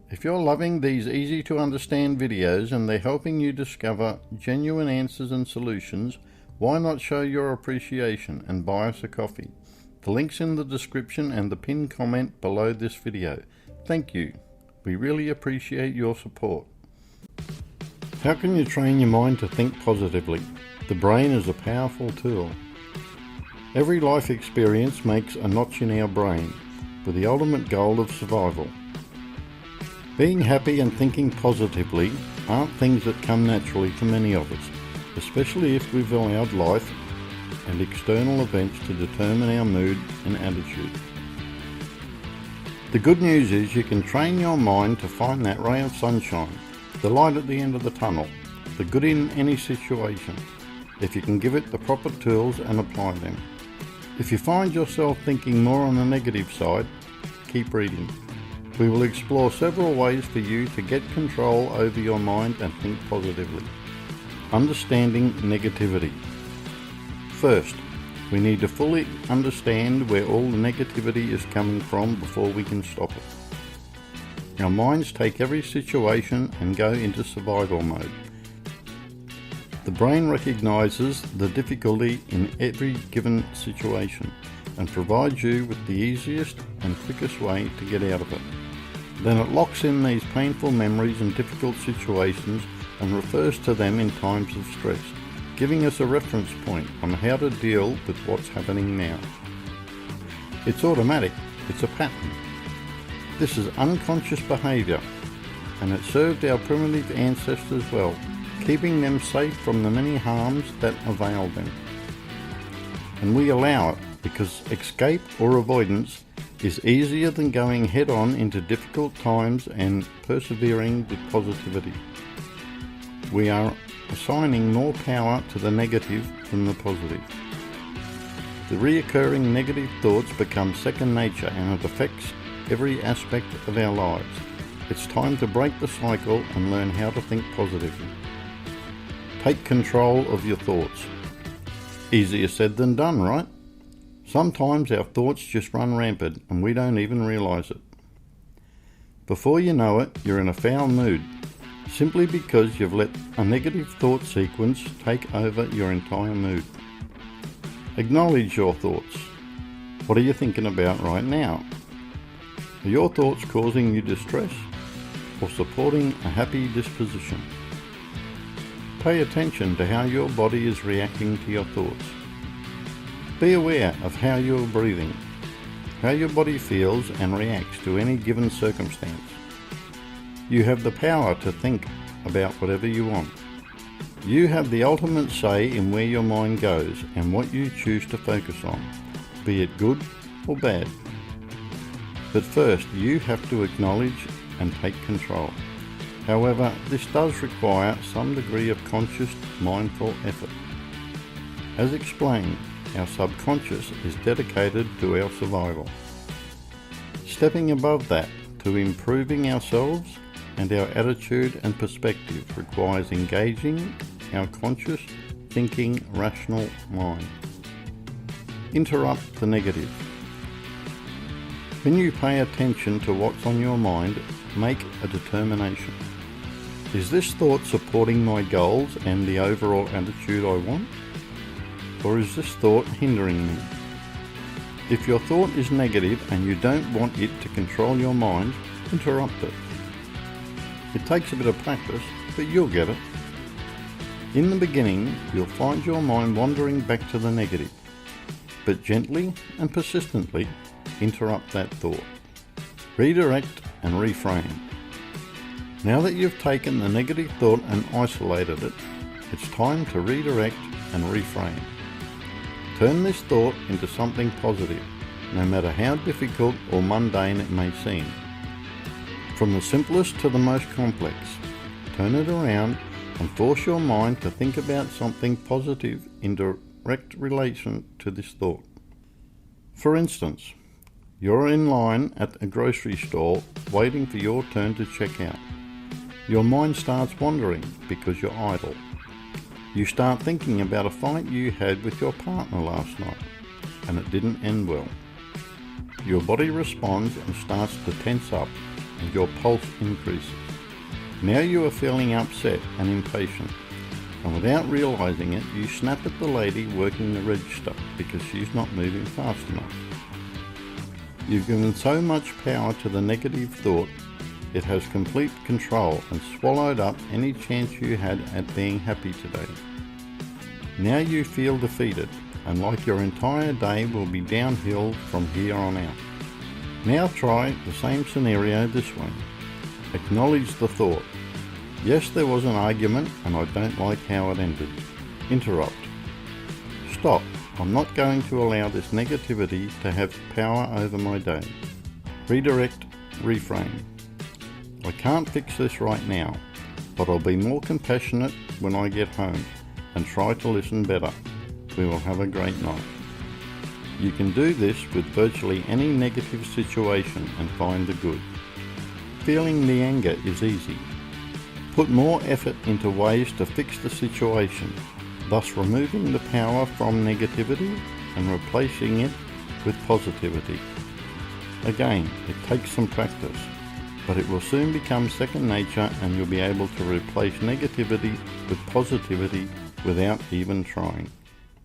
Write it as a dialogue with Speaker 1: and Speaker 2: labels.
Speaker 1: If you're loving these easy to understand videos and they're helping you discover genuine answers and solutions, why not show your appreciation and buy us a coffee? The link's in the description and the pinned comment below this video. Thank you. We really appreciate your support. How can you train your mind to think positively? The brain is a powerful tool. Every life experience makes a notch in our brain, with the ultimate goal of survival. Being happy and thinking positively aren't things that come naturally to many of us, especially if we've allowed life and external events to determine our mood and attitude. The good news is you can train your mind to find that ray of sunshine, the light at the end of the tunnel, the good in any situation, if you can give it the proper tools and apply them. If you find yourself thinking more on the negative side, keep reading. We will explore several ways for you to get control over your mind and think positively. Understanding negativity. First, we need to fully understand where all the negativity is coming from before we can stop it. Our minds take every situation and go into survival mode. The brain recognizes the difficulty in every given situation and provides you with the easiest and quickest way to get out of it. Then it locks in these painful memories and difficult situations and refers to them in times of stress, giving us a reference point on how to deal with what's happening now. It's automatic, it's a pattern. This is unconscious behaviour, and it served our primitive ancestors well, keeping them safe from the many harms that avail them. And we allow it because escape or avoidance is easier than going head-on into difficult times and persevering with positivity. We are assigning more power to the negative than the positive. The reoccurring negative thoughts become second nature and it affects every aspect of our lives. It's time to break the cycle and learn how to think positively. Take control of your thoughts. Easier said than done, right? Sometimes our thoughts just run rampant and we don't even realise it. Before you know it, you're in a foul mood, simply because you've let a negative thought sequence take over your entire mood. Acknowledge your thoughts. What are you thinking about right now? Are your thoughts causing you distress or supporting a happy disposition? Pay attention to how your body is reacting to your thoughts. Be aware of how you're breathing, how your body feels and reacts to any given circumstance. You have the power to think about whatever you want. You have the ultimate say in where your mind goes and what you choose to focus on, be it good or bad. But first, you have to acknowledge and take control. However, this does require some degree of conscious, mindful effort. As explained, our subconscious is dedicated to our survival. Stepping above that to improving ourselves and our attitude and perspective requires engaging our conscious, thinking, rational mind. Interrupt the negative. When you pay attention to what's on your mind, make a determination. Is this thought supporting my goals and the overall attitude I want? Or is this thought hindering me? If your thought is negative and you don't want it to control your mind, interrupt it. It takes a bit of practice, but you'll get it. In the beginning, you'll find your mind wandering back to the negative, but gently and persistently interrupt that thought. Redirect and reframe. Now that you've taken the negative thought and isolated it, it's time to redirect and reframe. Turn this thought into something positive, no matter how difficult or mundane it may seem. From the simplest to the most complex, turn it around and force your mind to think about something positive in direct relation to this thought. For instance, you're in line at a grocery store waiting for your turn to check out. Your mind starts wandering because you're idle. You start thinking about a fight you had with your partner last night and it didn't end well. Your body responds and starts to tense up and your pulse increases. Now you are feeling upset and impatient, and without realizing it, you snap at the lady working the register because she's not moving fast enough. You've given so much power to the negative thought, it has complete control and swallowed up any chance you had at being happy today. Now you feel defeated, and like your entire day will be downhill from here on out. Now try the same scenario this way. Acknowledge the thought. Yes, there was an argument and I don't like how it ended. Interrupt. Stop. I'm not going to allow this negativity to have power over my day. Redirect. Reframe. I can't fix this right now, but I'll be more compassionate when I get home and try to listen better. We will have a great night. You can do this with virtually any negative situation and find the good. Feeling the anger is easy. Put more effort into ways to fix the situation, thus removing the power from negativity and replacing it with positivity. Again, it takes some practice, but it will soon become second nature and you'll be able to replace negativity with positivity without even trying.